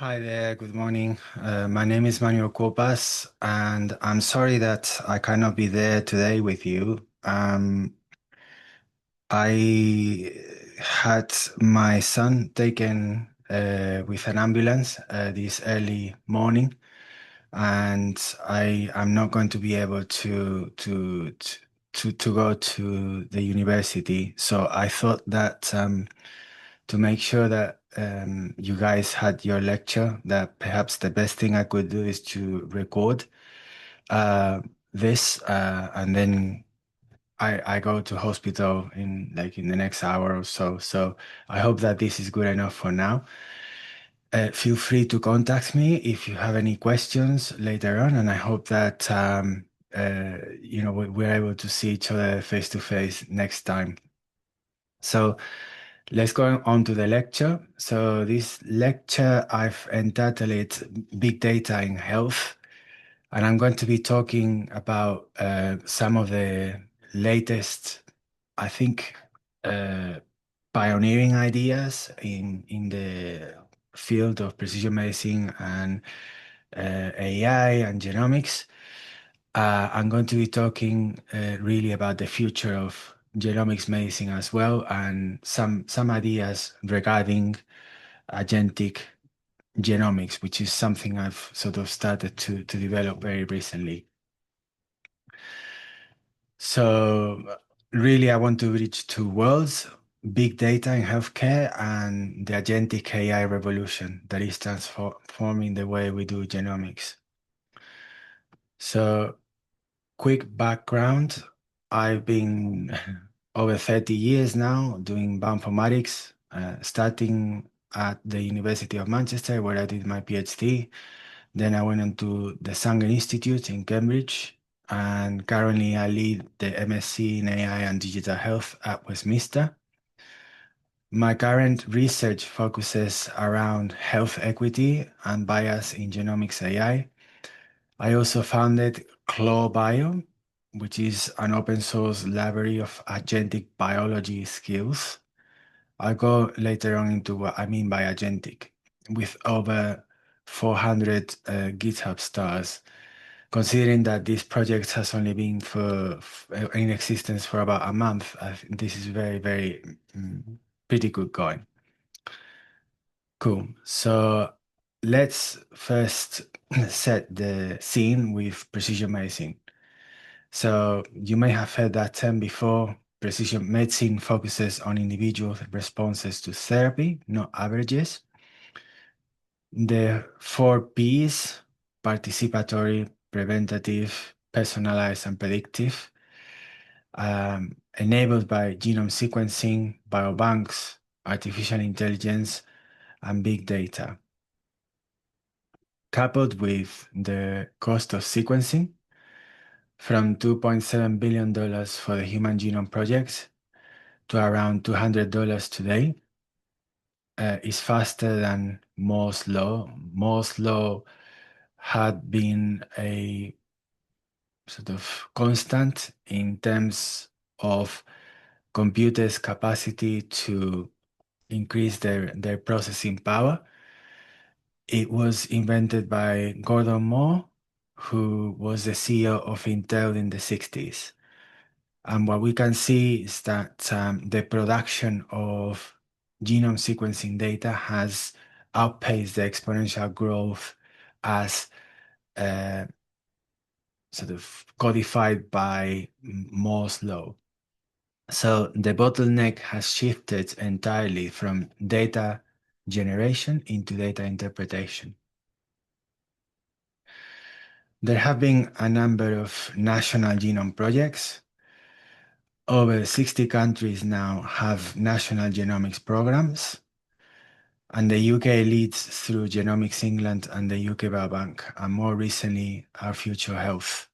Hi there, good morning. My name is Manuel Corpas, and I'm sorry that I cannot be there today with you. I had my son taken with an ambulance this early morning, and I am not going to be able to go to the university. So I thought that to make sure that you guys had your lecture, that perhaps the best thing I could do is to record uh, this, and then I go to hospital in the next hour or so. So I hope that this is good enough for now. Feel free to contact me if you have any questions later on, and I hope that we're able to see each other face to face next time. So let's go on to the lecture. So this lecture, I've entitled it Big Data in Health, and I'm going to be talking about some of the latest, I think, uh, pioneering ideas in the field of precision medicine and AI and genomics. I'm going to be talking really about the future of genomics medicine as well, and some ideas regarding agentic genomics, which is something I've sort of started to develop very recently. So really, I want to reach two worlds: big data in healthcare and the agentic AI revolution that is transforming the way we do genomics. So quick background, I've been over 30 years now doing bioinformatics, starting at the University of Manchester, where I did my PhD. Then I went on to the Sanger Institute in Cambridge, and currently I lead the MSc in AI and Digital Health at Westminster. My current research focuses around health equity and bias in genomics AI. I also founded ClawBio, which is an open source library of agentic biology skills. I'll go later on into what I mean by agentic, with over 400 GitHub stars. Considering that this project has only been in existence for about a month, I think this is very, pretty good going. Cool. So let's first set the scene with precision medicine. So you may have heard that term before. Precision medicine focuses on individual responses to therapy, not averages. The four P's: participatory, preventative, personalized, and predictive, enabled by genome sequencing, biobanks, artificial intelligence, and big data. Coupled with the cost of sequencing, from $2.7 billion for the Human Genome Project to around $200 today, is faster than Moore's law. Moore's law had been a sort of constant in terms of computers' capacity to increase their processing power. It was invented by Gordon Moore, who was the CEO of Intel in the 60s. And what we can see is that the production of genome sequencing data has outpaced the exponential growth as uh, sort of codified by Moore's law. So the bottleneck has shifted entirely from data generation into data interpretation. There have been a number of national genome projects. Over 60 countries now have national genomics programs, and the UK leads through Genomics England and the UK Biobank, and more recently, Our Future Health,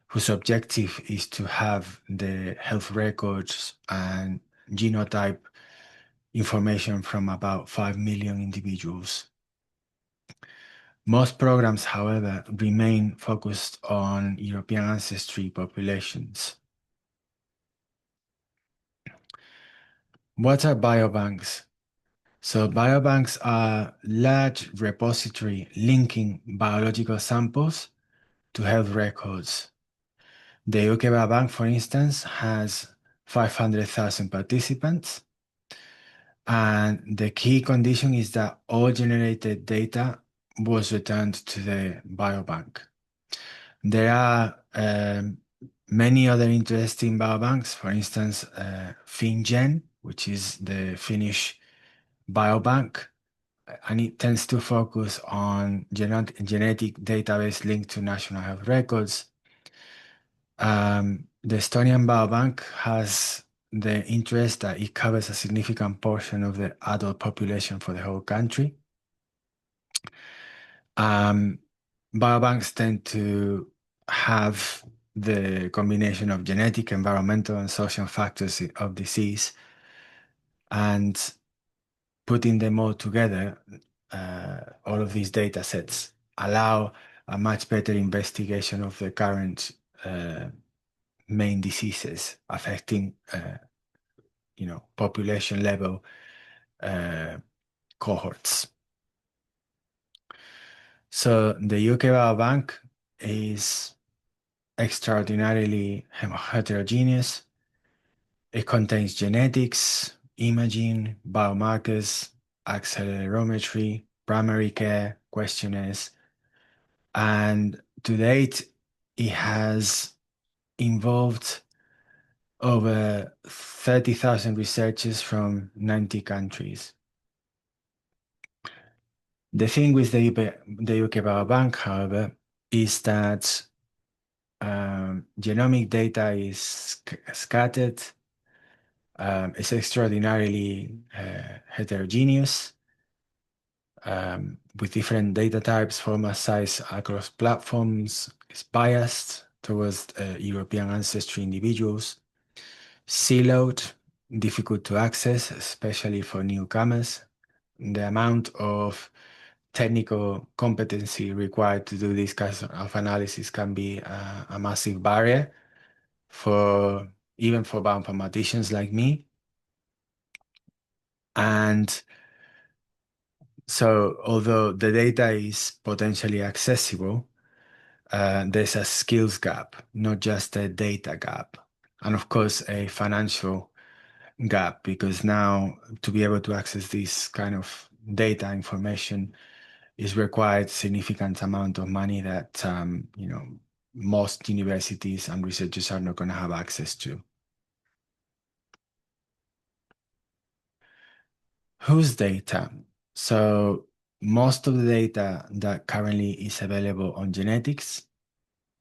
whose objective is to have the health records and genotype information from about 5 million individuals. Most programs, however, remain focused on European ancestry populations. What are biobanks? So biobanks are large repository linking biological samples to health records. The UK Biobank, for instance, has 500,000 participants, and the key condition is that all generated data was returned to the biobank. There are many other interesting biobanks, for instance, FinGen, which is the Finnish biobank, and it tends to focus on genetic database linked to national health records. The Estonian biobank has the interest that it covers a significant portion of the adult population for the whole country. Um, Biobanks tend to have the combination of genetic, environmental, and social factors of disease, and putting them all together, all of these data sets allow a much better investigation of the current main diseases affecting, population level uh, cohorts. So the UK Biobank is extraordinarily heterogeneous. It contains genetics, imaging, biomarkers, accelerometry, primary care, questionnaires, and to date, it has involved over 30,000 researchers from 90 countries. The thing with the UK Biobank, however, is that genomic data is scattered. It's extraordinarily heterogeneous, with different data types, format size across platforms. It's biased towards European ancestry individuals. Siloed, difficult to access, especially for newcomers. The amount of technical competency required to do this kind of analysis can be a massive barrier for even for bioinformaticians like me. And so, although the data is potentially accessible, there's a skills gap, not just a data gap. And of course, a financial gap, because now to be able to access this kind of data information is required significant amount of money that most universities and researchers are not going to have access to. Whose data? So most of the data that currently is available on genetics,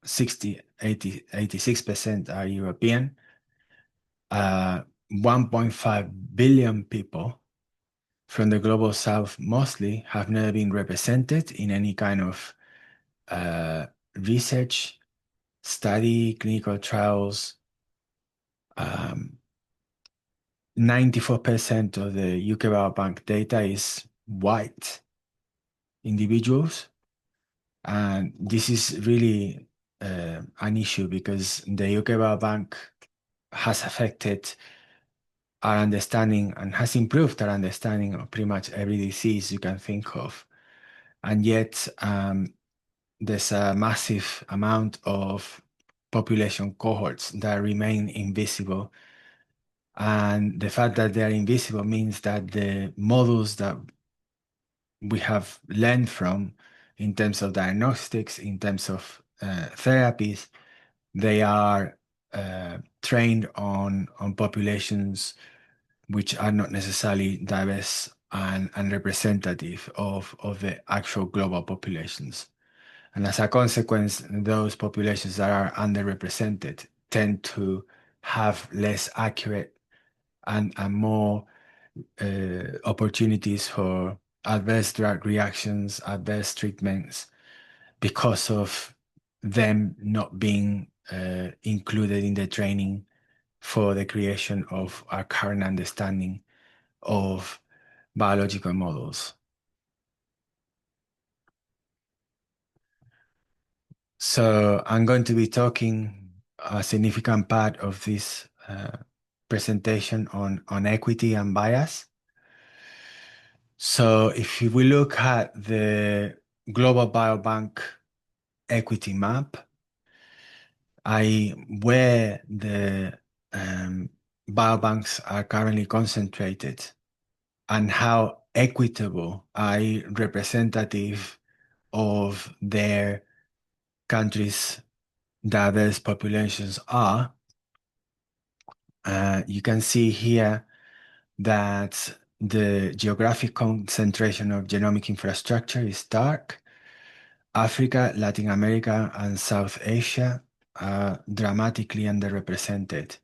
60, 80, 86% are European. 1.5 billion people from the global south mostly have never been represented in any kind of research, study, clinical trials. 94% of the UK Biobank data is white individuals. And this is really an issue because the UK Biobank has affected our understanding and has improved our understanding of pretty much every disease you can think of. And yet, there's a massive amount of population cohorts that remain invisible. And the fact that they are invisible means that the models that we have learned from in terms of diagnostics, in terms of therapies, they are trained on populations which are not necessarily diverse and representative of the actual global populations. And as a consequence, those populations that are underrepresented tend to have less accurate and more opportunities for adverse drug reactions, adverse treatments, because of them not being included in the training for the creation of our current understanding of biological models. So I'm going to be talking a significant part of this presentation on equity and bias. So if we look at the global biobank equity map, where the biobanks are currently concentrated and how equitable representative of their countries' diverse populations are, you can see here that the geographic concentration of genomic infrastructure is dark. Africa, Latin America, and South Asia are dramatically underrepresented,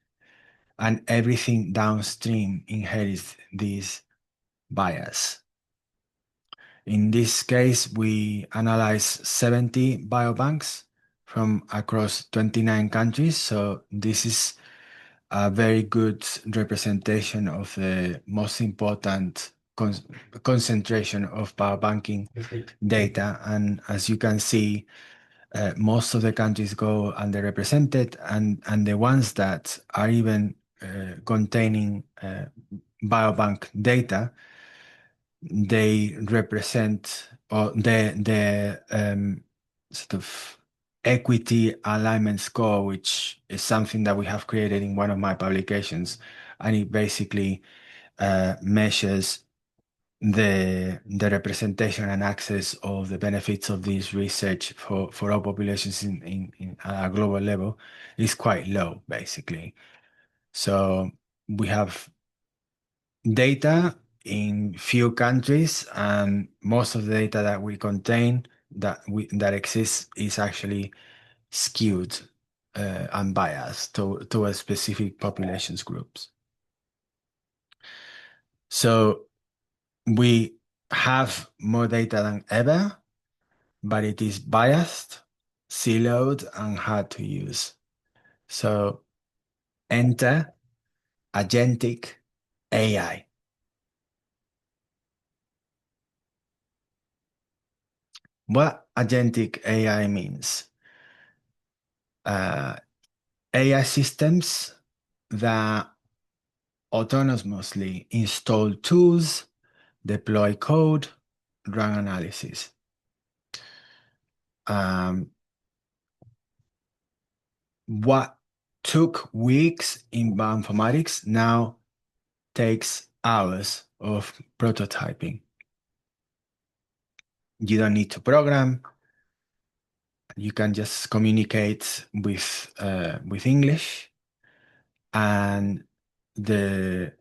and everything downstream inherits this bias. In this case, we analyzed 70 biobanks from across 29 countries, so this is a very good representation of the most important concentration of biobanking data. And as you can see, most of the countries go underrepresented, and the ones that are even containing biobank data, they represent or the sort of equity alignment score, which is something that we have created in one of my publications, and it basically measures the representation and access of the benefits of this research for all populations in at a global level is quite low, basically. So we have data in few countries, and most of the data that we contain that exists is actually skewed and biased towards specific populations groups. So we have more data than ever, but it is biased, siloed, and hard to use. So enter agentic AI. What agentic AI means? AI systems that autonomously install tools, deploy code, run analysis. Um, what took weeks in bioinformatics now takes hours of prototyping. You don't need to program. You can just communicate with English, and the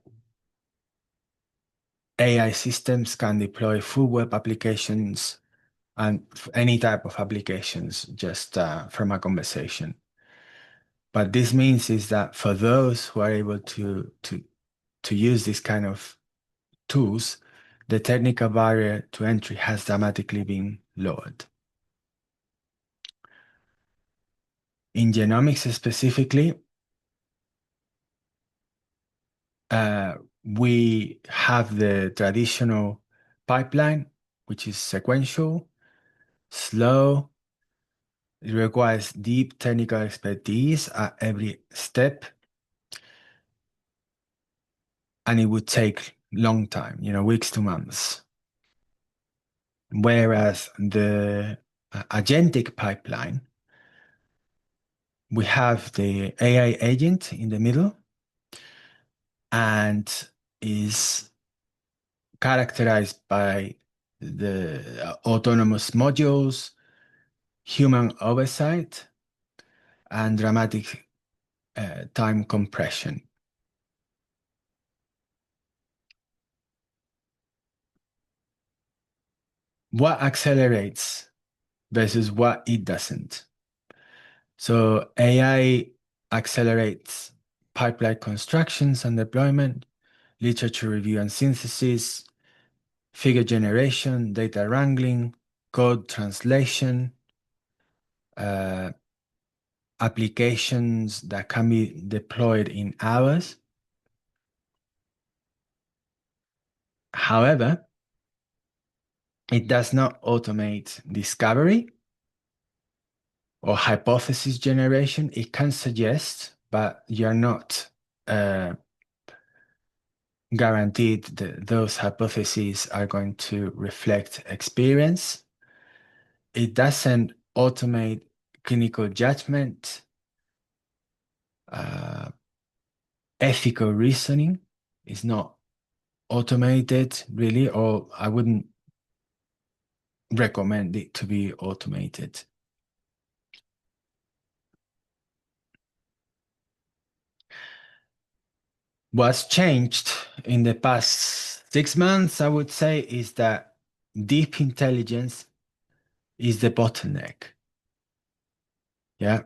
AI systems can deploy full web applications and any type of applications just from a conversation. But this means is that for those who are able to use this kind of tools, the technical barrier to entry has dramatically been lowered. In genomics specifically, we have the traditional pipeline, which is sequential, slow. It requires deep technical expertise at every step, and it would take long time, weeks to months. Whereas the agentic pipeline, we have the AI agent in the middle and is characterized by the autonomous modules, human oversight, and dramatic time compression. What accelerates versus what it doesn't? So AI accelerates pipeline constructions and deployment, literature review and synthesis, figure generation, data wrangling, code translation, uh, applications that can be deployed in hours. However, it does not automate discovery or hypothesis generation. It can suggest, but you're not guaranteed that those hypotheses are going to reflect experience. It doesn't automate clinical judgment, uh, ethical reasoning. It's not automated really, or I wouldn't recommend it to be automated. What's changed in the past 6 months, I would say, is that deep intelligence is the bottleneck. Yeah,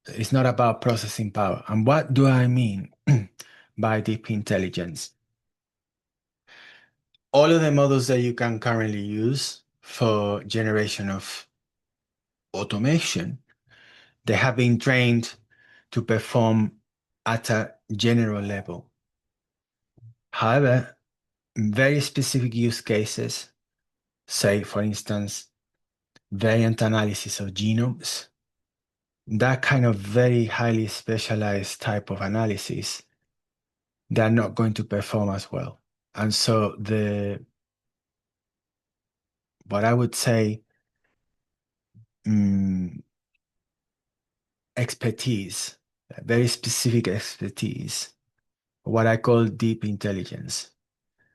it's not about processing power. And what do I mean by deep intelligence? All of the models that you can currently use for generation of automation, they have been trained to perform at a general level. However, in very specific use cases, say, for instance, variant analysis of genomes, that kind of very highly specialized type of analysis, they're not going to perform as well. And so what I would say, mm, expertise, very specific expertise, what I call deep intelligence,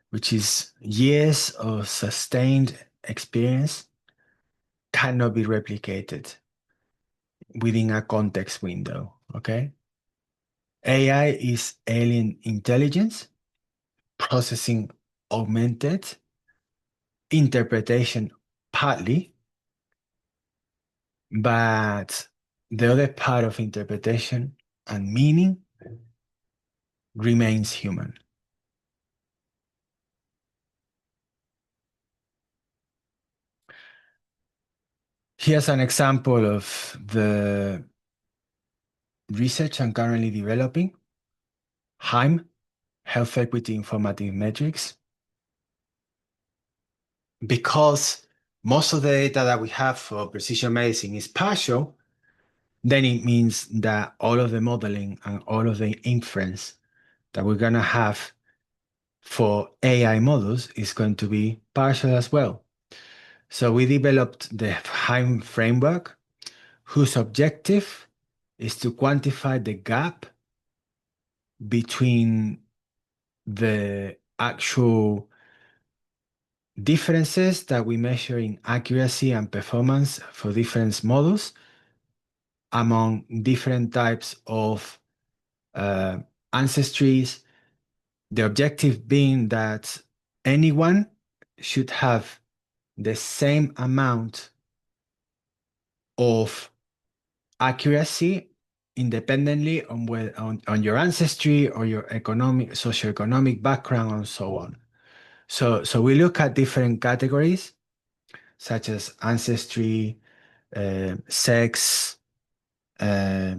which is years of sustained experience, cannot be replicated within a context window. Okay. AI is alien intelligence, processing augmented, interpretation partly, but the other part of interpretation and meaning remains human. Here's an example of the research I'm currently developing. HEIM, Health Equity Informative Metrics. Because most of the data that we have for precision medicine is partial, then it means that all of the modeling and all of the inference that we're going to have for AI models is going to be partial as well. So we developed the HEIM framework, whose objective is to quantify the gap between the actual differences that we measure in accuracy and performance for different models among different types of uh, ancestries. The objective being that anyone should have the same amount of accuracy independently on your ancestry or your economic, socioeconomic background and so on. So we look at different categories such as ancestry, sex, uh,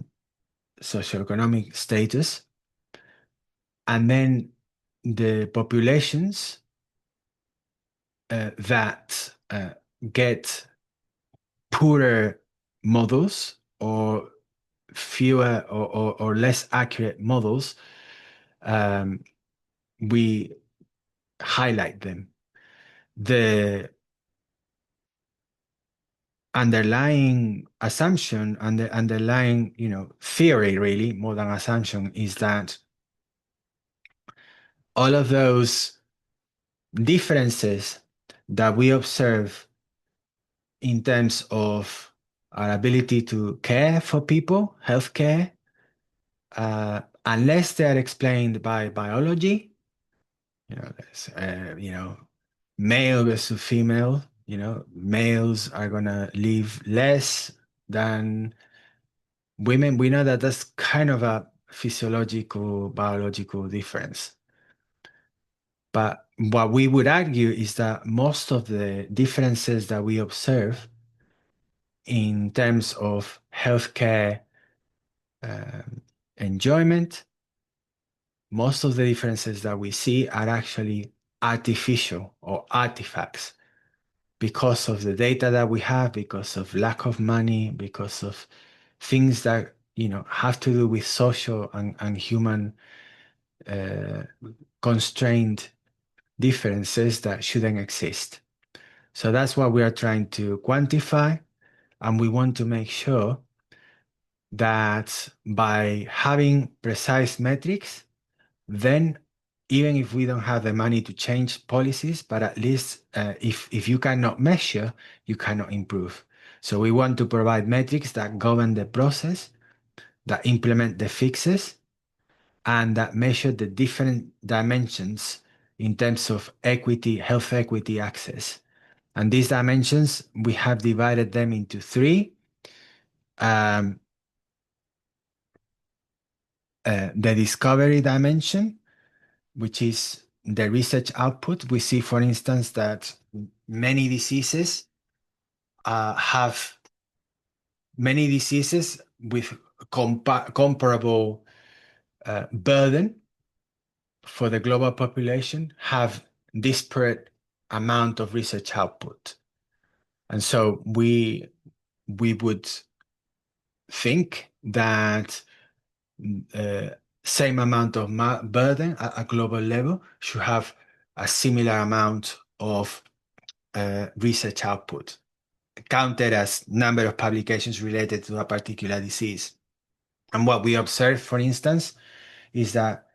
socioeconomic status, and then the populations that get poorer models or fewer or less accurate models, um, we highlight them. The underlying assumption and the underlying, theory really, more than assumption, is that all of those differences that we observe in terms of our ability to care for people, healthcare, unless they are explained by biology, male versus female, males are gonna live less than women. We know that that's kind of a physiological, biological difference. But what we would argue is that most of the differences that we observe in terms of healthcare enjoyment, most of the differences that we see are actually artificial or artifacts because of the data that we have, because of lack of money, because of things that have to do with social and human uh, constrained differences that shouldn't exist. So that's what we are trying to quantify, and we want to make sure that by having precise metrics, then even if we don't have the money to change policies, but at least if you cannot measure, you cannot improve. So we want to provide metrics that govern the process, that implement the fixes, and that measure the different dimensions in terms of equity, health equity access. And these dimensions, we have divided them into three. Um, the discovery dimension, which is the research output. We see, for instance, that many diseases have many diseases with comparable burden for the global population have disparate amount of research output. And so we would think that uh, same amount of burden at a global level should have a similar amount of research output, counted as number of publications related to a particular disease. And what we observe, for instance, is that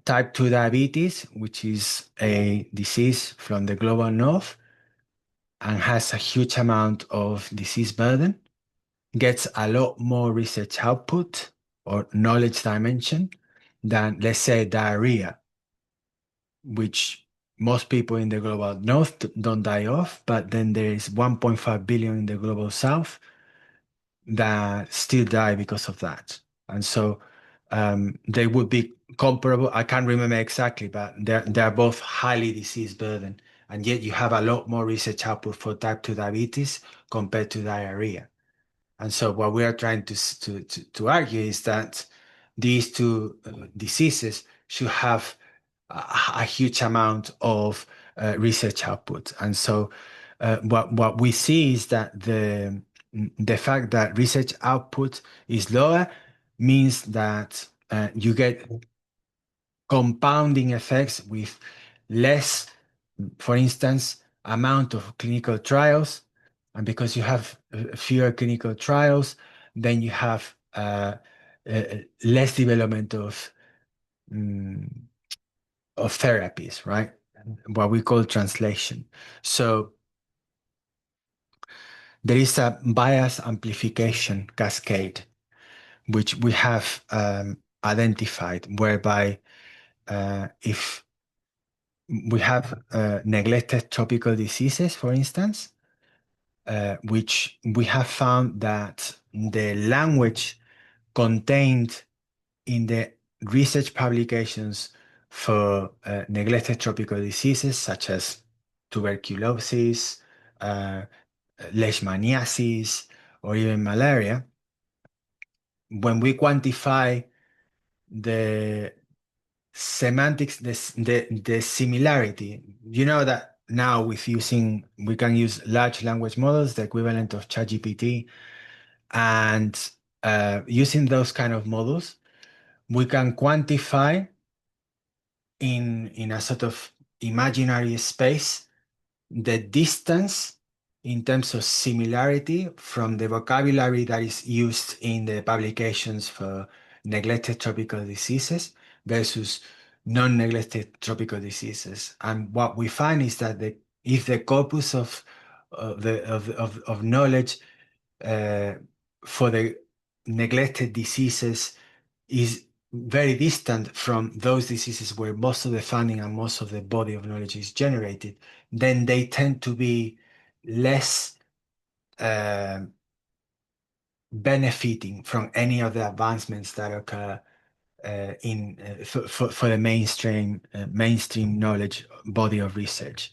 type 2 diabetes, which is a disease from the global north and has a huge amount of disease burden, gets a lot more research output or knowledge dimension than, let's say, diarrhea, which most people in the global north don't die of, but then there is 1.5 billion in the global south that still die because of that. And so they would be comparable. I can't remember exactly, but they're both highly disease burden. And yet you have a lot more research output for type 2 diabetes compared to diarrhea. And so what we are trying to argue is that these two diseases should have a huge amount of research output. And so what we see is that the fact that research output is lower means that you get compounding effects with less, for instance, amount of clinical trials. And because you have fewer clinical trials, then you have less development mm, of therapies, right? What we call translation. So there is a bias amplification cascade, which we have identified, whereby if we have neglected tropical diseases, for instance, which we have found that the language contained in the research publications for neglected tropical diseases such as tuberculosis, uh, leishmaniasis, or even malaria, when we quantify the semantics, the similarity, you know that now we can use large language models, the equivalent of ChatGPT, and using those kind of models, we can quantify in a sort of imaginary space the distance in terms of similarity from the vocabulary that is used in the publications for neglected tropical diseases versus non-neglected tropical diseases. And what we find is that if the corpus of knowledge uh, for the neglected diseases is very distant from those diseases where most of the funding and most of the body of knowledge is generated, then they tend to be less uh, benefiting from any of the advancements that occur for the mainstream knowledge body of research.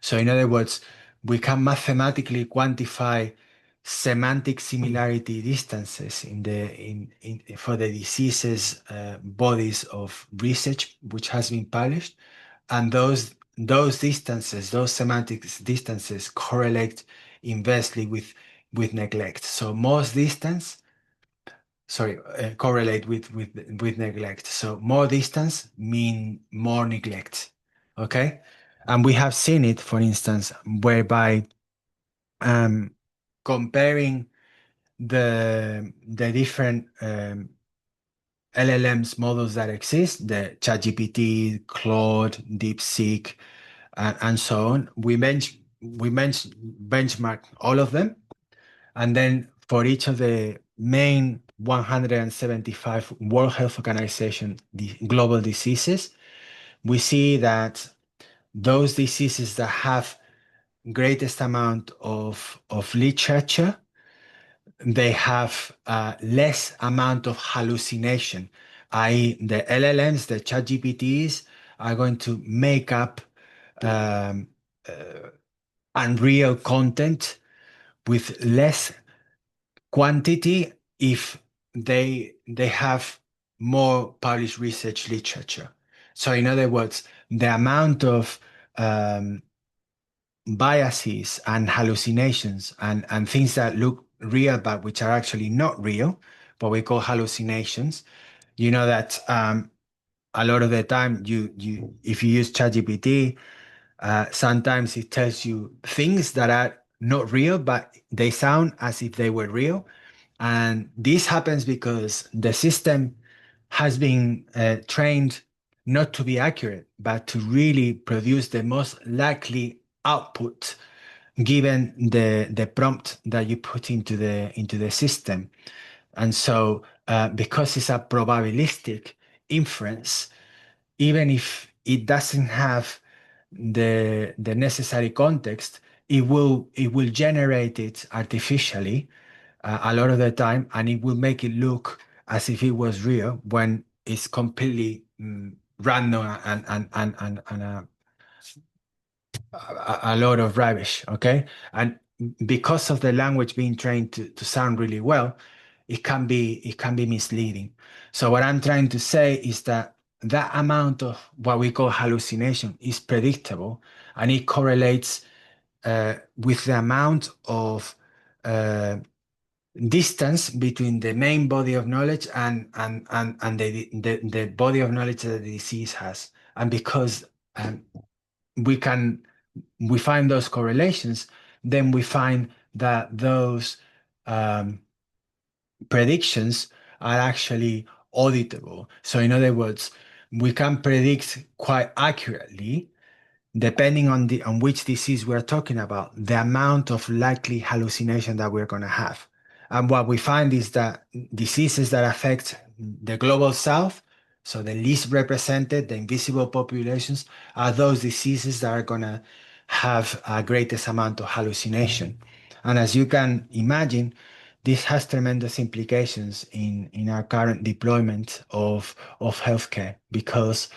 So in other words, we can mathematically quantify semantic similarity distances for the diseases bodies of research which has been published, and those distances, those semantic distances correlate inversely with neglect. So most distance correlate with neglect. So more distance mean more neglect. Okay, and we have seen it, for instance, whereby um, comparing the different LLMs models that exist, the ChatGPT, Claude, DeepSeek, and so on. We benchmark all of them, and then for each of the main 175 World Health Organization global diseases, we see that those diseases that have greatest amount of literature, they have less amount of hallucination, i.e. the LLMs, the ChatGPTs are going to make up um, unreal content with less quantity if they have more published research literature. So in other words, the amount of um, biases and hallucinations and things that look real but which are actually not real, what we call hallucinations. You know that a lot of the time you if you use ChatGPT, sometimes it tells you things that are not real, but they sound as if they were real. And this happens because the system has been trained not to be accurate, but to really produce the most likely output given the prompt that you put into the system. And so, because it's a probabilistic inference, even if it doesn't have the necessary context, it will generate it artificially a lot of the time, and it will make it look as if it was real when it's completely random and a lot of rubbish. Okay, and because of the language being trained to sound really well, it can be misleading. So what I'm trying to say is that that amount of what we call hallucination is predictable, and it correlates with the amount of uh, distance between the main body of knowledge and the body of knowledge that the disease has. And because we can we find those correlations, then we find that those um, predictions are actually auditable. So in other words, we can predict quite accurately, depending on which disease we're talking about, the amount of likely hallucination that we're going to have. And what we find is that diseases that affect the global south, so the least represented, the invisible populations, are those diseases that are going to have a greatest amount of hallucination. And as you can imagine, this has tremendous implications in our current deployment of healthcare, because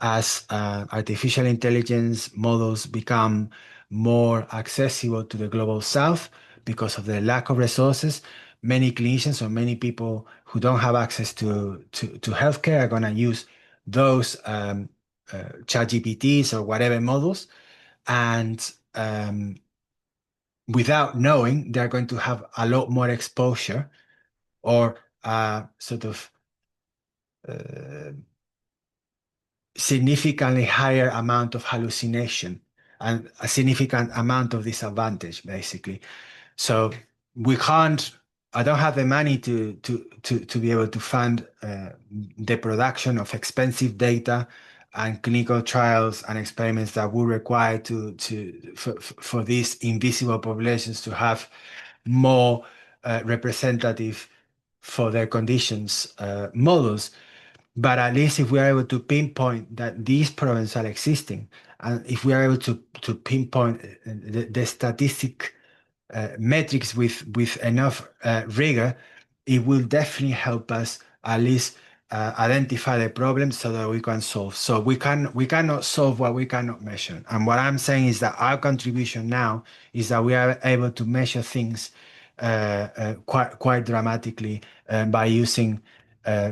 as artificial intelligence models become more accessible to the global south because of the lack of resources, many clinicians or many people who don't have access to healthcare are going to use those chat GPTs or whatever models. And without knowing, they're going to have a lot more exposure or sort of uh, significantly higher amount of hallucination and a significant amount of disadvantage, basically. So we can't. I don't have the money to be able to fund the production of expensive data and clinical trials and experiments that would require for these invisible populations to have more representative for their conditions models. But at least if we are able to pinpoint that these problems are existing, and if we are able to pinpoint the statistic metrics with enough rigor, it will definitely help us at least identify the problem so that we can solve. So we cannot solve what we cannot measure. And what I'm saying is that our contribution now is that we are able to measure things quite dramatically by using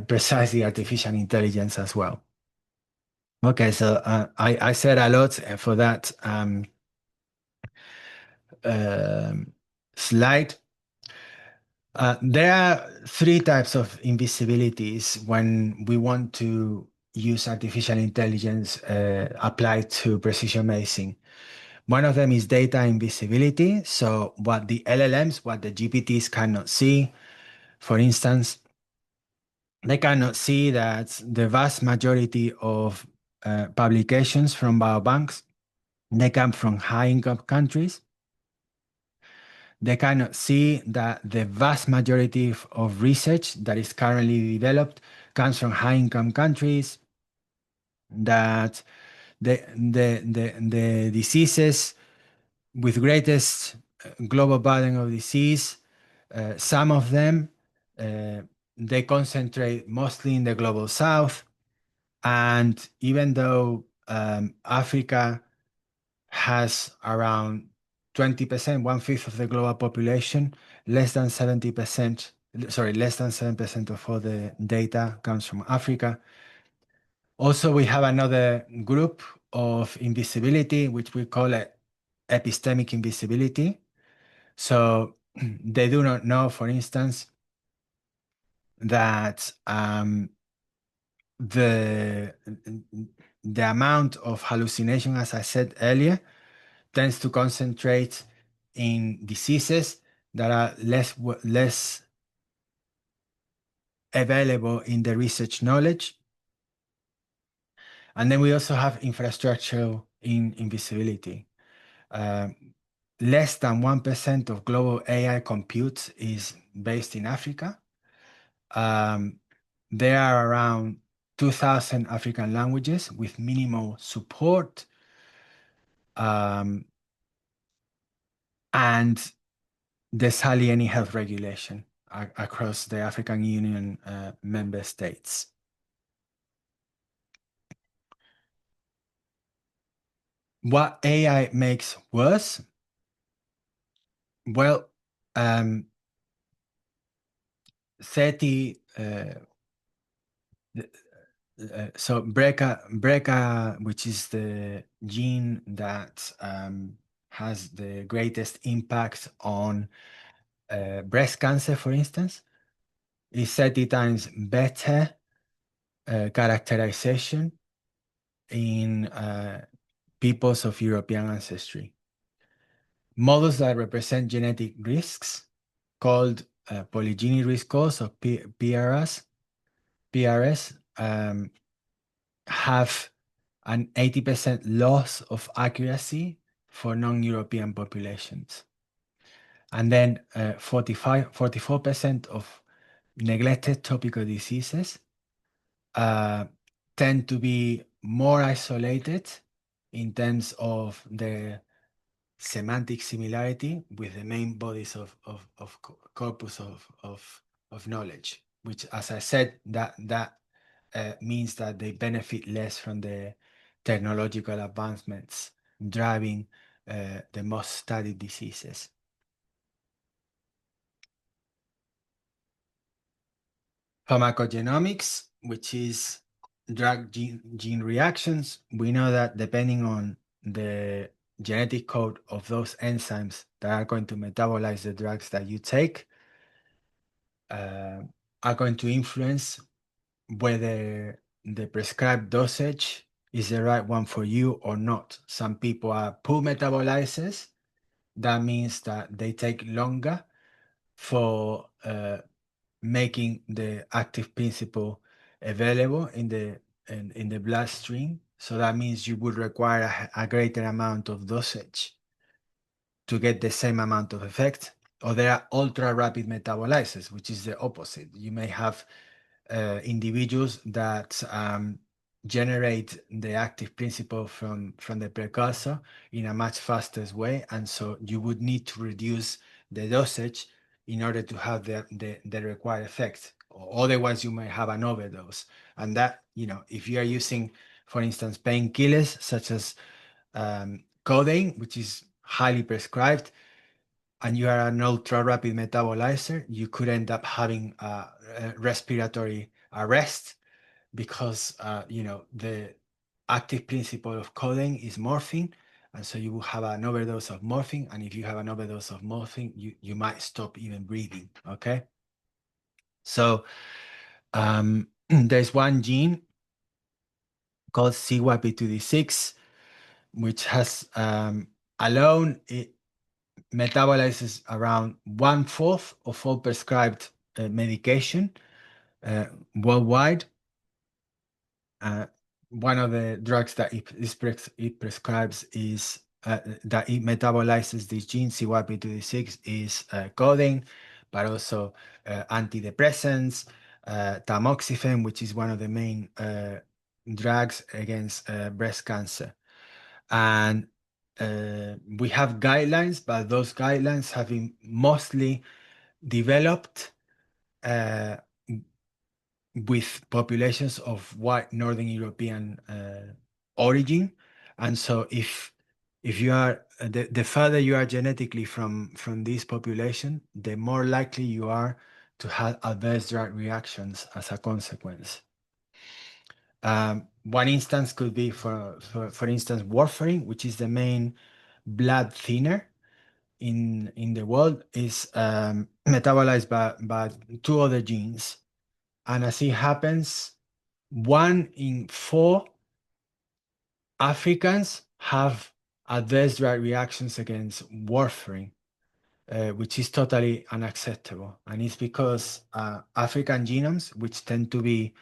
precisely artificial intelligence as well. Okay, so I said a lot for that um, slide. There are three types of invisibilities when we want to use artificial intelligence applied to precision medicine. One of them is data invisibility. So what the LLMs, what the GPTs cannot see, for instance, they cannot see that the vast majority of publications from biobanks, they come from high-income countries. They cannot see that the vast majority of research that is currently developed comes from high-income countries, that the diseases with greatest global burden of disease, some of them, uh, they concentrate mostly in the global south. And even though Africa has around 20%, one-fifth of the global population, less than 70%, sorry, less than 7% of all the data comes from Africa. Also, we have another group of invisibility, which we call it epistemic invisibility. So they do not know, for instance, that the the amount of hallucination, as I said earlier, tends to concentrate in diseases that are less available in the research knowledge. And then we also have infrastructure in invisibility. Um, Less than 1% of global AI compute is based in Africa. Um, there are around 2,000 African languages with minimal support. And there's hardly any health regulation across the African Union member states. What AI makes worse? Well, 30 so BRCA, which is the gene that has the greatest impact on breast cancer, for instance, is 30 times better characterization in peoples of European ancestry. Models that represent genetic risks called polygenic risk scores or PRS have an 80% loss of accuracy for non-European populations. And then 44% of neglected topical diseases tend to be more isolated in terms of the semantic similarity with the main bodies of corpus of knowledge, which, as I said, that means that they benefit less from the technological advancements driving the most studied diseases. Pharmacogenomics, which is drug gene reactions, we know that depending on the genetic code of those enzymes that are going to metabolize the drugs that you take, are going to influence whether the prescribed dosage is the right one for you or not. Some people are poor metabolizers. That means that they take longer for making the active principle available in the bloodstream. So that means you would require a greater amount of dosage to get the same amount of effect. Or there are ultra rapid metabolizers, which is the opposite. You may have individuals that generate the active principle from the precursor in a much faster way. And so you would need to reduce the dosage in order to have the required effect. Or otherwise, you may have an overdose. And that, if you are using, for instance, painkillers such as codeine, which is highly prescribed, and you are an ultra rapid metabolizer, you could end up having a respiratory arrest because the active principle of codeine is morphine, And so you will have an overdose of morphine. And if you have an overdose of morphine, you might stop even breathing. Okay. So there's one gene called CYP2D6, which has alone, it metabolizes around 1/4 of all prescribed medication uh, worldwide. Uh, One of the drugs that it prescribes is that it metabolizes this gene CYP2D6 is codeine, but also antidepressants, tamoxifen, which is one of the main drugs against breast cancer. And we have guidelines, but those guidelines have been mostly developed uh, with populations of white Northern European origin. And so if you are the further you are genetically from this population, the more likely you are to have adverse drug reactions as a consequence. One instance could be for instance warfarin, which is the main blood thinner in the world, is metabolized by two other genes. And as it happens, 1 in 4 Africans have adverse drug reactions against warfarin, which is totally unacceptable. And it's because African genomes, which tend to be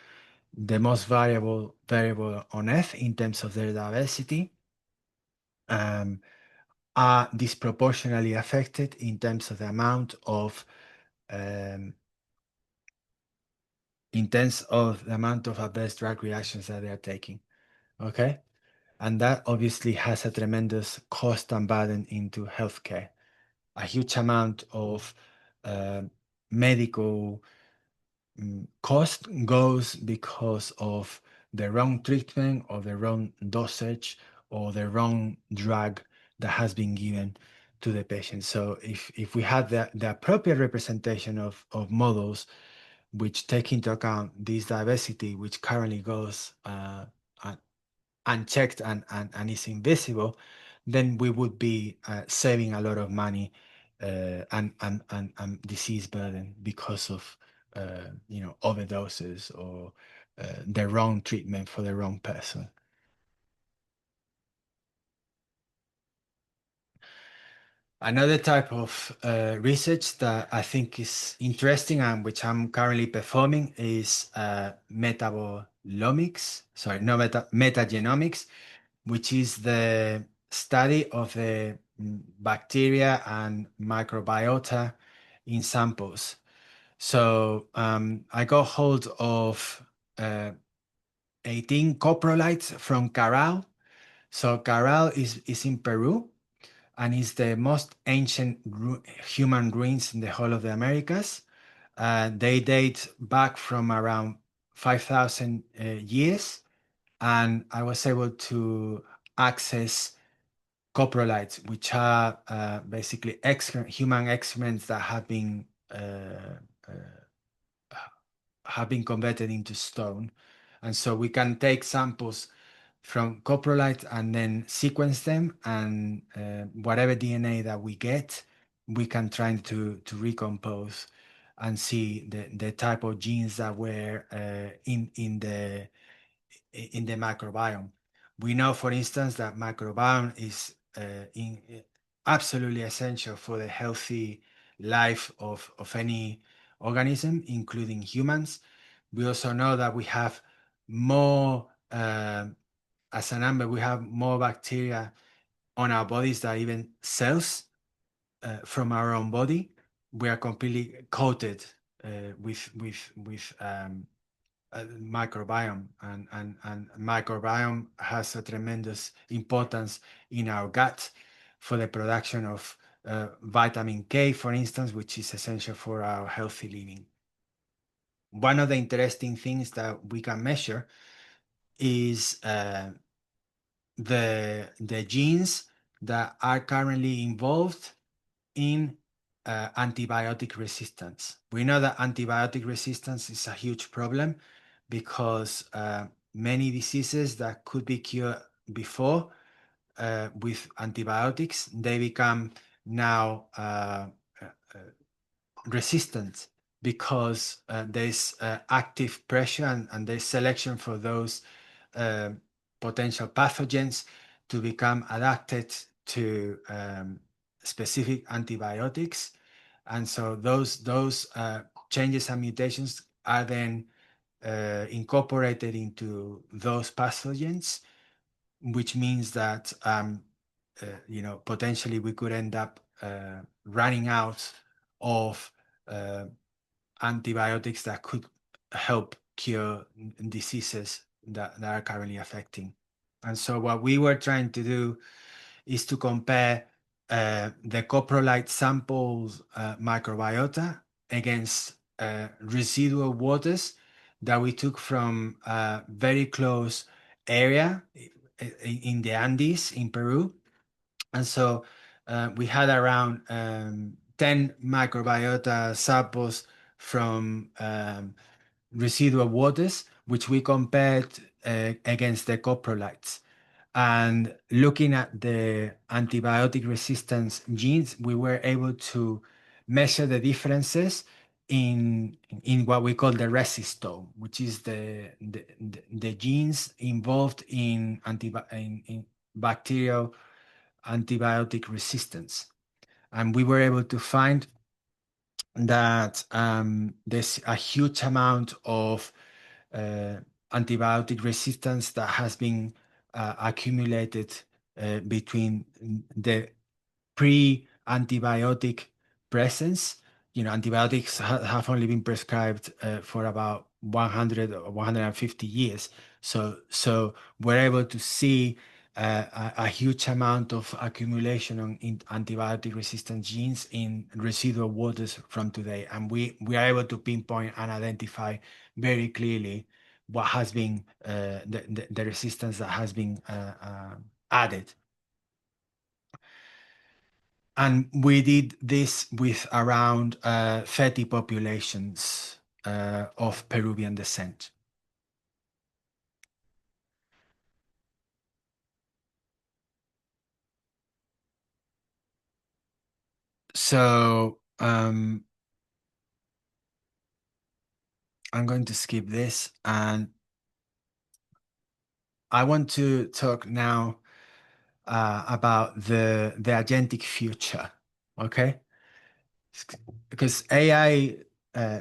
the most variable on Earth in terms of their diversity, um, are disproportionately affected in terms of the amount of um, adverse drug reactions that they are taking. Okay. And that obviously has a tremendous cost and burden into healthcare. A huge amount of uh, medical cost goes because of the wrong treatment or the wrong dosage or the wrong drug that has been given to the patient. So if we had the appropriate representation of models which take into account this diversity, which currently goes unchecked and is invisible, then we would be saving a lot of money and disease burden because of overdoses or the wrong treatment for the wrong person. Another type of research that I think is interesting and which I'm currently performing is metabolomics, sorry, no metagenomics, which is the study of the bacteria and microbiota in samples. So I got hold of uh, 18 coprolites from Caral. So Caral is in Peru and is the most ancient human ruins in the whole of the Americas. They date back from around 5,000 years, and I was able to access coprolites, which are basically human excrements that uh, have been converted into stone. And so we can take samples from coprolites and then sequence them, and whatever DNA that we get, we can try to recompose and see the type of genes that were in the microbiome. We know, for instance, that microbiome is absolutely essential for the healthy life of any organism, including humans. We also know that we have more, as a number, we have more bacteria on our bodies than even cells from our own body. We are completely coated with microbiome, and microbiome has a tremendous importance in our gut for the production of vitamin K, for instance, which is essential for our healthy living. One of the interesting things that we can measure is the genes that are currently involved in antibiotic resistance. We know that antibiotic resistance is a huge problem because many diseases that could be cured before with antibiotics, they become now resistant because there's active pressure and there's selection for those uh, potential pathogens to become adapted to specific antibiotics. And so those changes and mutations are then incorporated into those pathogens, which means that potentially we could end up running out of uh, antibiotics that could help cure diseases that are currently affecting. And so what we were trying to do is to compare the coprolite samples microbiota against residual waters that we took from a very close area in the Andes in Peru. And so we had around 10 microbiota samples from residual waters, which we compared against the coprolites. And looking at the antibiotic resistance genes, we were able to measure the differences in what we call the resistome, which is the genes involved in bacterial antibiotic resistance. And we were able to find that there's a huge amount of uh, antibiotic resistance that has been accumulated between the pre-antibiotic presence. Antibiotics have only been prescribed for about 100 or 150 years. So we're able to see a huge amount of accumulation in antibiotic resistant genes in residual waters from today. And we are able to pinpoint and identify very clearly what has been the resistance that has been added. And we did this with around 30 populations of Peruvian descent. So I'm going to skip this, and I want to talk now about the agentic future, okay? Because AI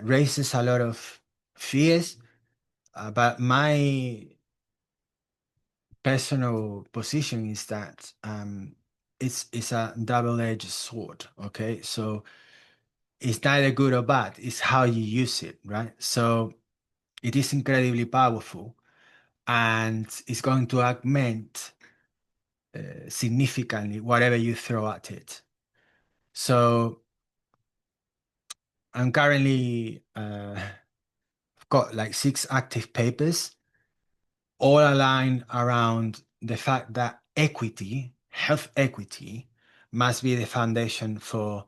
raises a lot of fears, but my personal position is that it's a double-edged sword. Okay, so it's neither good or bad. It's how you use it, right? So it is incredibly powerful, and it's going to augment significantly whatever you throw at it. So I'm currently got like 6 active papers, all aligned around the fact that equity, health equity, must be the foundation for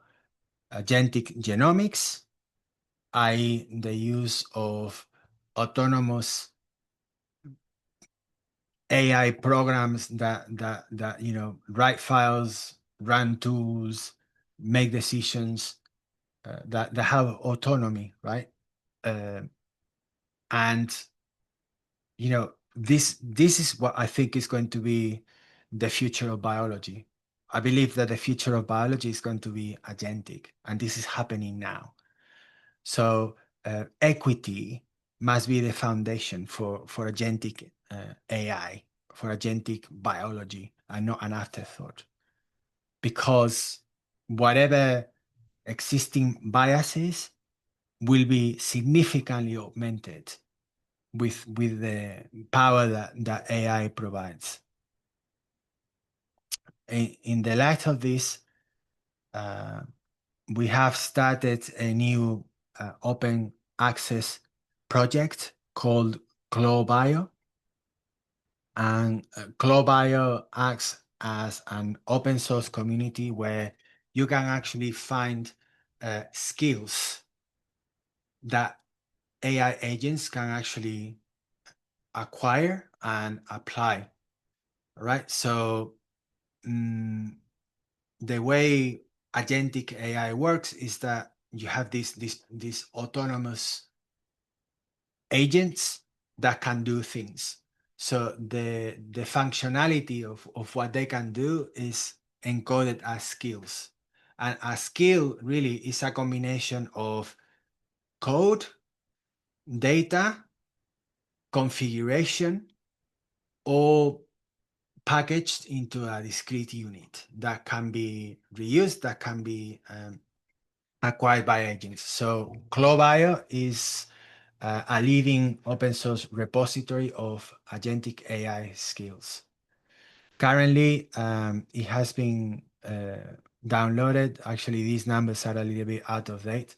agentic genomics, i.e., the use of autonomous AI programs that write files, run tools, make decisions that have autonomy, right? Uh, and this is what I think is going to be the future of biology. I believe that the future of biology is going to be agentic, and this is happening now. So equity must be the foundation for agentic AI, for agentic biology, and not an afterthought. Because whatever existing biases will be significantly augmented with the power that AI provides. In the light of this, uh, we have started a new open access project called ClawBio. And ClawBio acts as an open source community where you can actually find skills that AI agents can actually acquire and apply. Right. So the way agentic AI works is that you have these autonomous agents that can do things. So the functionality of what they can do is encoded as skills. And a skill really is a combination of code, data, configuration, all packaged into a discrete unit that can be reused, that can be acquired by agents. So ClawBio is a leading open source repository of agentic AI skills. Currently, it has been downloaded. Actually, these numbers are a little bit out of date.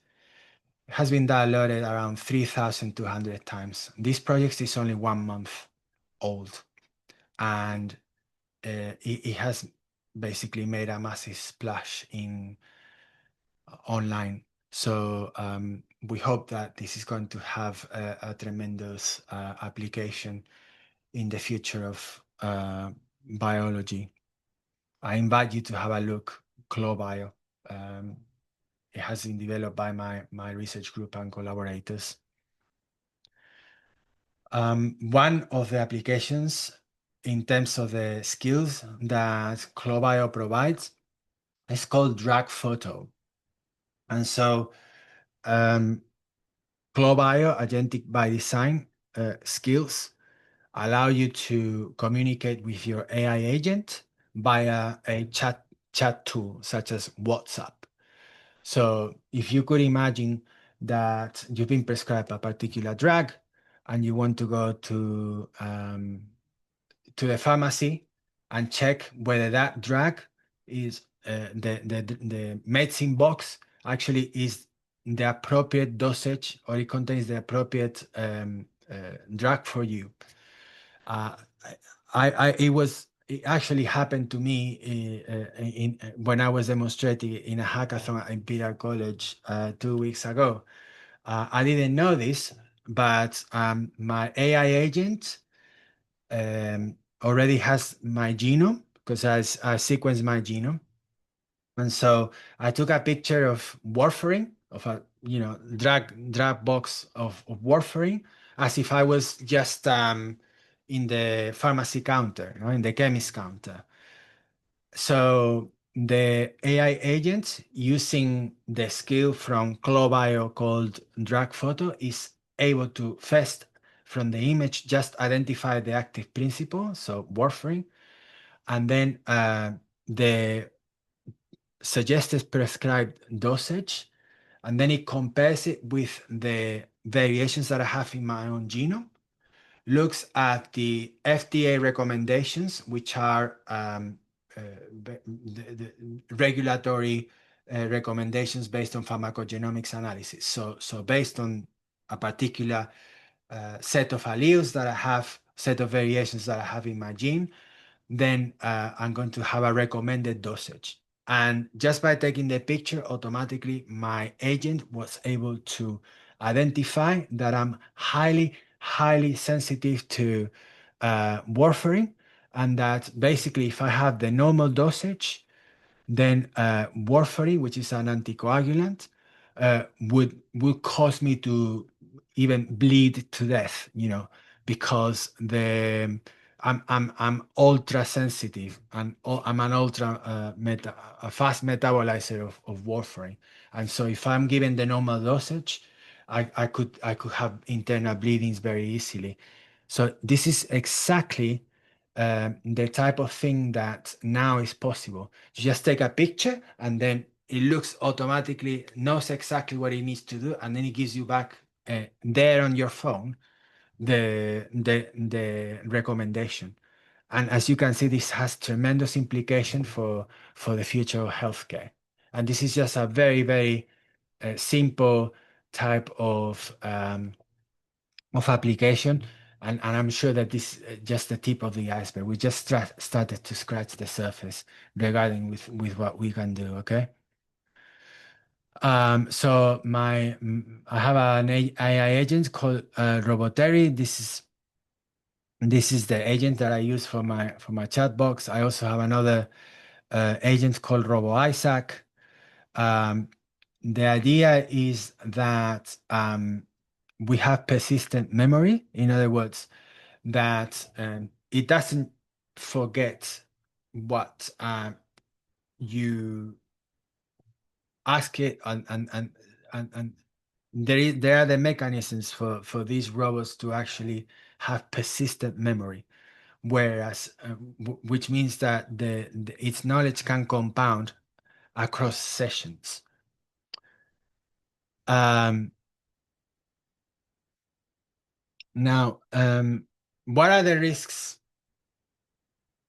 It has been downloaded around 3,200 times. This project is only 1 month old, and it has basically made a massive splash in online. So we hope that this is going to have a tremendous application in the future of biology. I invite you to have a look, ClawBio. Um, it has been developed by my research group and collaborators. One of the applications in terms of the skills that ClawBio provides is called drag photo. And so ClawBio, Agentic by Design skills allow you to communicate with your AI agent via a chat tool such as WhatsApp. So if you could imagine that you've been prescribed a particular drug and you want to go to the pharmacy and check whether that drug is the medicine box actually is the appropriate dosage or it contains the appropriate drug for you. Uh, it actually happened to me when I was demonstrating in a hackathon at Imperial College 2 weeks ago. I didn't know this, but my AI agent already has my genome because I sequenced my genome. And so I took a picture of warfarin, of a drug box of warfarin, as if I was just in the pharmacy counter, in the chemist counter. So the AI agent using the skill from ClawBio called drag photo is able to first from the image just identify the active principle, so warfarin, and then the suggested prescribed dosage, and then it compares it with the variations that I have in my own genome, looks at the FDA recommendations, which are the regulatory recommendations based on pharmacogenomics analysis. So based on a particular set of alleles that I have, set of variations that I have in my gene, then I'm going to have a recommended dosage. And just by taking the picture, automatically my agent was able to identify that I'm highly sensitive to warfarin, and that basically if I have the normal dosage, then warfarin, which is an anticoagulant, would cause me to even bleed to death, because I'm ultra sensitive and I'm an a fast metabolizer of warfarin, and so if I'm given the normal dosage, I could have internal bleedings very easily. So this is exactly the type of thing that now is possible. You just take a picture and then it looks automatically, knows exactly what it needs to do, and then it gives you back there on your phone the recommendation. And as you can see, this has tremendous implication for the future of healthcare. And this is just a very simple type of application, and I'm sure that this is just the tip of the iceberg. We just started to scratch the surface regarding with what we can do. Okay. So I have an AI agent called Roboteri. This is the agent that I use for my chat box. I also have another agent called RoboIsaac. The idea is that we have persistent memory. In other words, that it doesn't forget what you ask it, and there are the mechanisms for these robots to actually have persistent memory, whereas which means that its knowledge can compound across sessions. Um, Now, what are the risks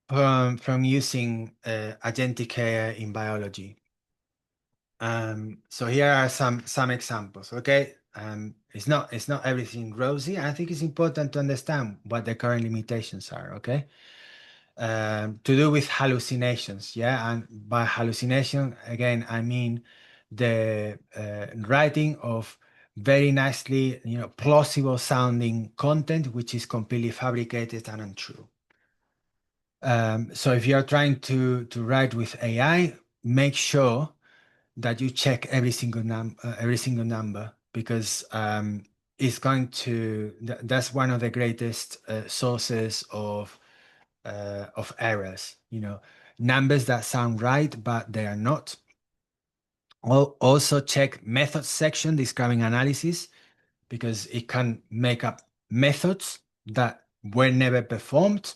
from using agentic AI in biology? So here are some examples. Okay, it's not everything rosy. I think it's important to understand what the current limitations are. Okay, to do with hallucinations. Yeah, and by hallucination again, I mean the writing of very nicely, plausible sounding content, which is completely fabricated and untrue. So if you're trying to write with AI, make sure that you check every single number, because it's going to that's one of the greatest sources of errors. Numbers that sound right but they are not. Also check methods section describing analysis, because it can make up methods that were never performed.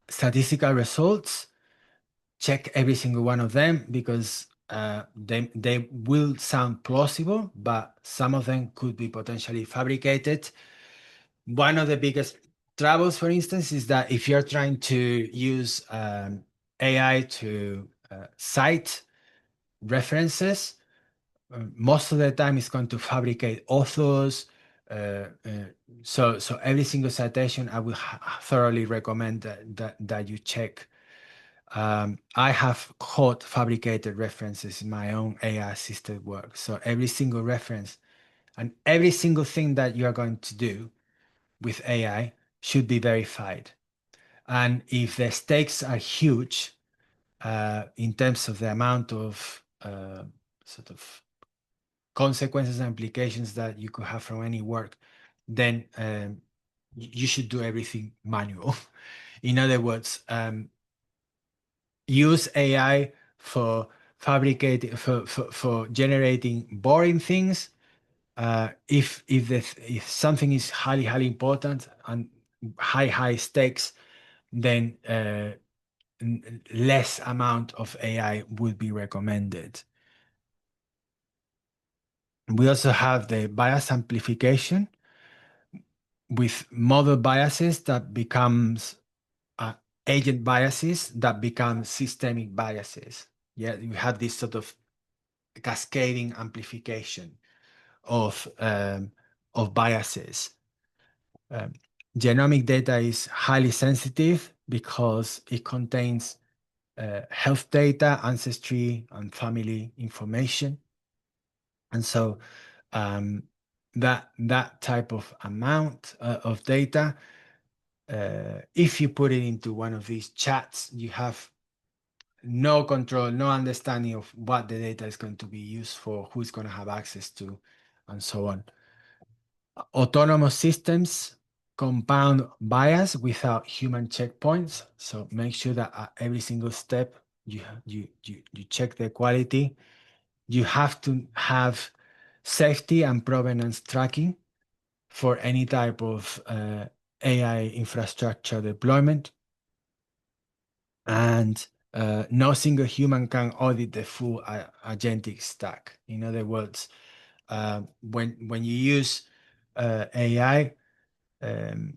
Statistical results, check every single one of them, because they will sound plausible, but some of them could be potentially fabricated. One of the biggest troubles, for instance, is that if you're trying to use AI to cite references, most of the time it's going to fabricate authors. So every single citation, I will thoroughly recommend that you check. I have caught fabricated references in my own AI assisted work. So every single reference and every single thing that you are going to do with AI should be verified. And if the stakes are huge in terms of the amount of sort of consequences and implications that you could have from any work, then you should do everything manual. In other words, use AI for fabricating for generating boring things. If something is highly important and high stakes, then less amount of AI would be recommended. We also have the bias amplification with model biases that becomes uh, agent biases that become systemic biases. Yeah, you have this sort of cascading amplification of biases. Um, Genomic data is highly sensitive because it contains health data, ancestry, and family information, and so um, that type of amount of data, if you put it into one of these chats, you have no control, no understanding of what the data is going to be used for, who's going to have access to, and so on. Autonomous systems compound bias without human checkpoints. So make sure that at every single step you check the quality. You have to have safety and provenance tracking for any type of AI infrastructure deployment. And no single human can audit the full agentic stack. In other words, when you use AI, um,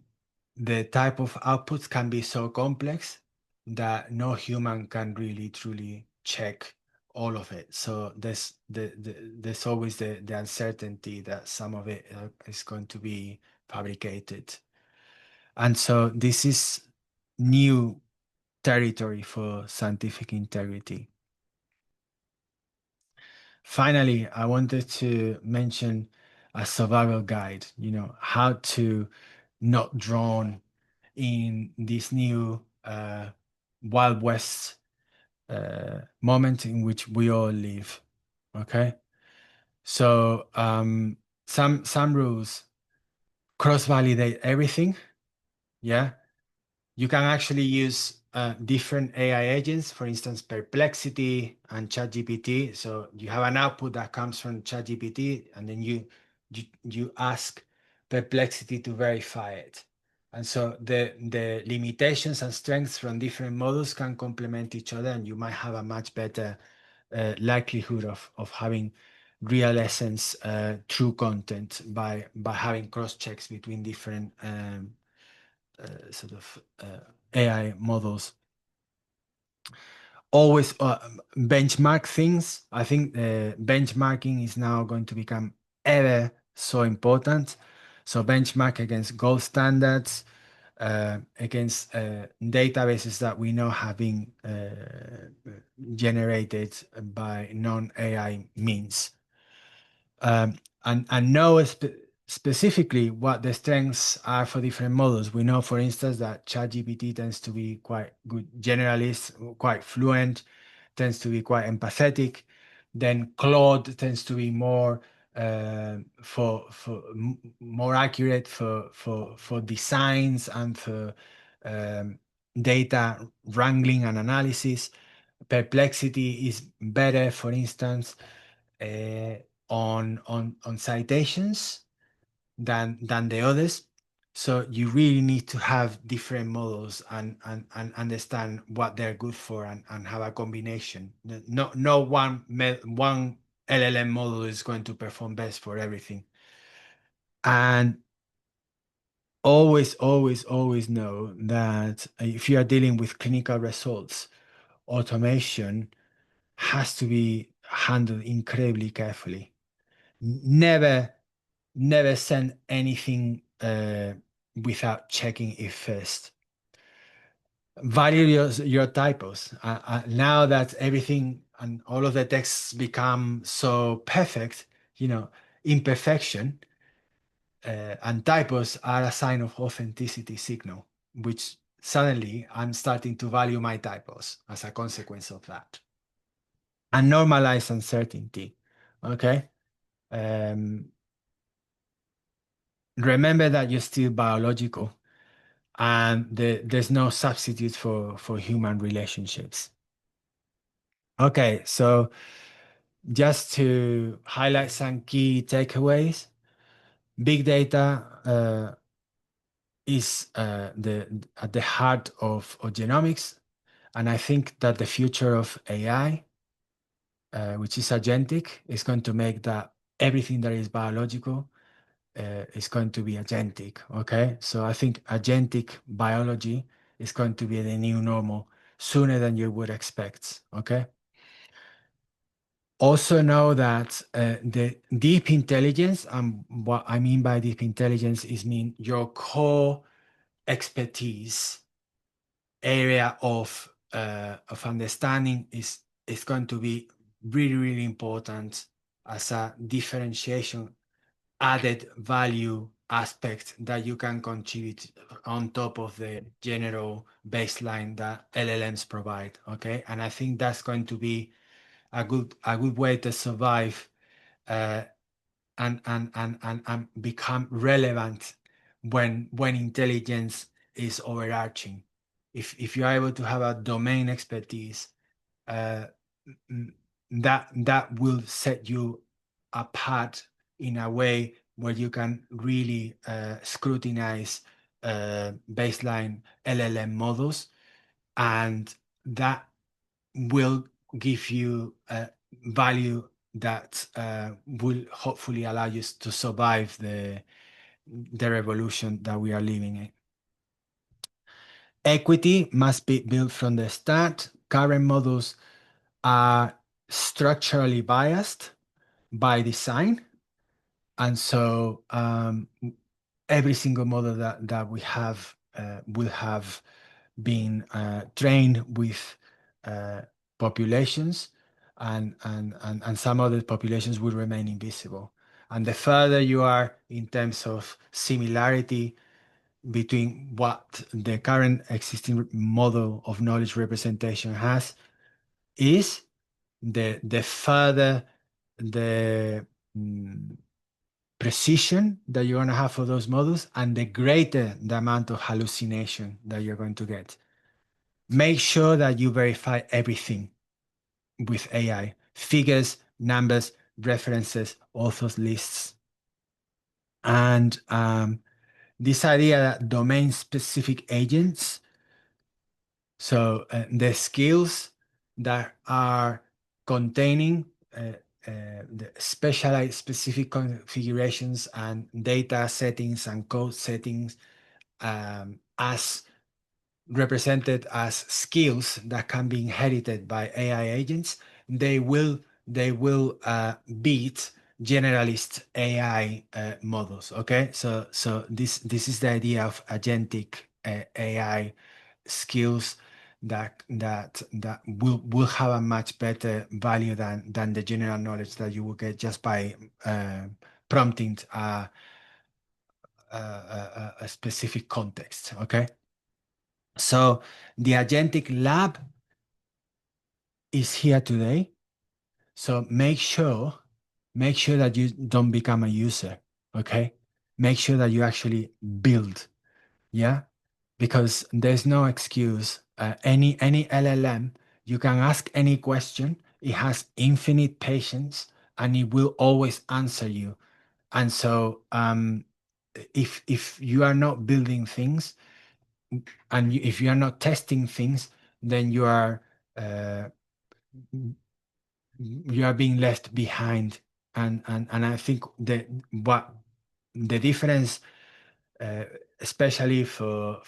the type of outputs can be so complex that no human can really truly check all of it. So there's always the uncertainty that some of it is going to be fabricated. And so this is new territory for scientific integrity. Finally, I wanted to mention a survival guide, how to not drown in this new Wild West moment in which we all live. Okay, so some rules cross-validate everything. Yeah, you can actually use different AI agents, for instance, Perplexity and ChatGPT. So you have an output that comes from ChatGPT, and then you ask Perplexity to verify it. And so the limitations and strengths from different models can complement each other, and you might have a much better likelihood of having real essence, true content by having cross checks between different sort of AI models. Always benchmark things. I think benchmarking is now going to become ever so important. So benchmark against gold standards, against databases that we know have been generated by non-AI means. And know specifically what the strengths are for different models. We know, for instance, that ChatGPT tends to be quite good generalist, quite fluent, tends to be quite empathetic. Then Claude tends to be more more accurate for designs and for data wrangling and analysis. Perplexity is better, for instance, uh, on citations than the others. So you really need to have different models and understand what they're good for and have a combination. No one LLM model is going to perform best for everything. And always know that if you are dealing with clinical results, automation has to be handled incredibly carefully. Never never send anything without checking it first. Value your typos. Now that everything and all of the texts become so perfect, imperfection and typos are a sign of authenticity signal, which suddenly I'm starting to value my typos as a consequence of that. And normalize uncertainty. Okay. Um, Remember that you're still biological and there's no substitute for human relationships. Okay, so just to highlight some key takeaways, big data is at the heart of genomics, and I think that the future of AI, which is agentic, is going to make that everything that is biological is going to be agentic. Okay, so I think agentic biology is going to be the new normal sooner than you would expect. Okay. Also know that the deep intelligence, and what I mean by deep intelligence is mean your core expertise area of understanding is going to be really important as a differentiation added value aspect that you can contribute on top of the general baseline that LLMs provide. Okay, and I think that's going to be a good way to survive uh, and become relevant when intelligence is overarching. If you're able to have a domain expertise, uh, that will set you apart in a way where you can really scrutinize baseline LLM models, and that will give you value that will hopefully allow you to survive the revolution that we are living in. Equity must be built from the start. Current models are structurally biased by design. And so every single model that we have will have been trained with uh, populations, and some other populations will remain invisible. And the further you are in terms of similarity between what the current existing model of knowledge representation has, is, the further the mm, precision that you're going to have for those models, and the greater the amount of hallucination that you're going to get. Make sure that you verify everything with AI: figures, numbers, references, authors lists. And this idea that domain specific agents, so the skills that are containing the specialized specific configurations and data settings and code settings, as represented as skills that can be inherited by AI agents, they will beat generalist AI models. Okay, so this is the idea of agentic AI skills that will have a much better value than the general knowledge that you will get just by prompting a specific context. Okay, so the Agentic Lab is here today. So make sure that you don't become a user. Okay, make sure that you actually build. Yeah, because there's no excuse. Any LLM, you can ask any question. It has infinite patience, and it will always answer you. And so, if you are not building things, and if you are not testing things, then uh, you are being left behind. And I think that what the difference, uh, especially for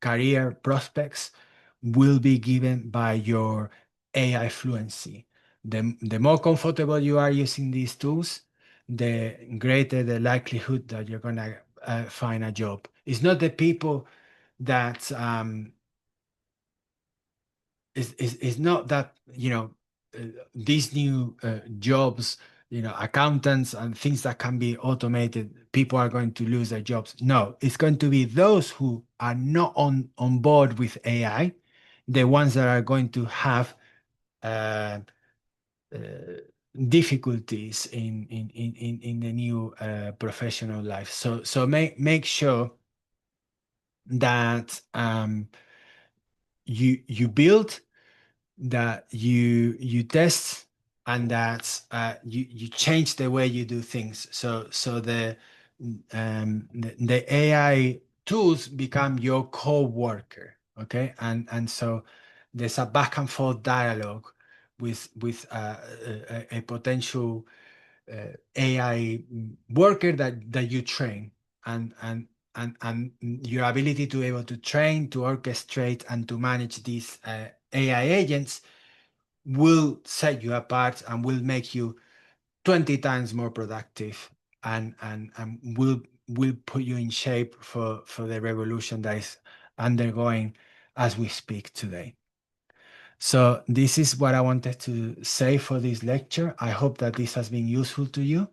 career prospects, will be given by your AI fluency. The more comfortable you are using these tools, the greater the likelihood that you're gonna find a job. It's not the people that it's not that, these new jobs, accountants and things that can be automated, people are going to lose their jobs. No, it's going to be those who are not on board with AI, the ones that are going to have uh, uh, difficulties in the new professional life. So make sure that you build, that you test, and that you change the way you do things. So the AI tools become your co-worker. Okay, and so there's a back and forth dialogue with a potential AI worker that you train, and your ability to be able to train, to orchestrate, and to manage these AI agents will set you apart and will make you 20 times more productive, and will put you in shape for the revolution that is undergoing as we speak today. So this is what I wanted to say for this lecture. I hope that this has been useful to you,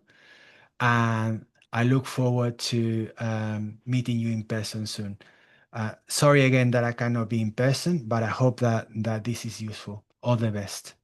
and I look forward to meeting you in person soon. Sorry again that I cannot be in person, but I hope that this is useful. All the best.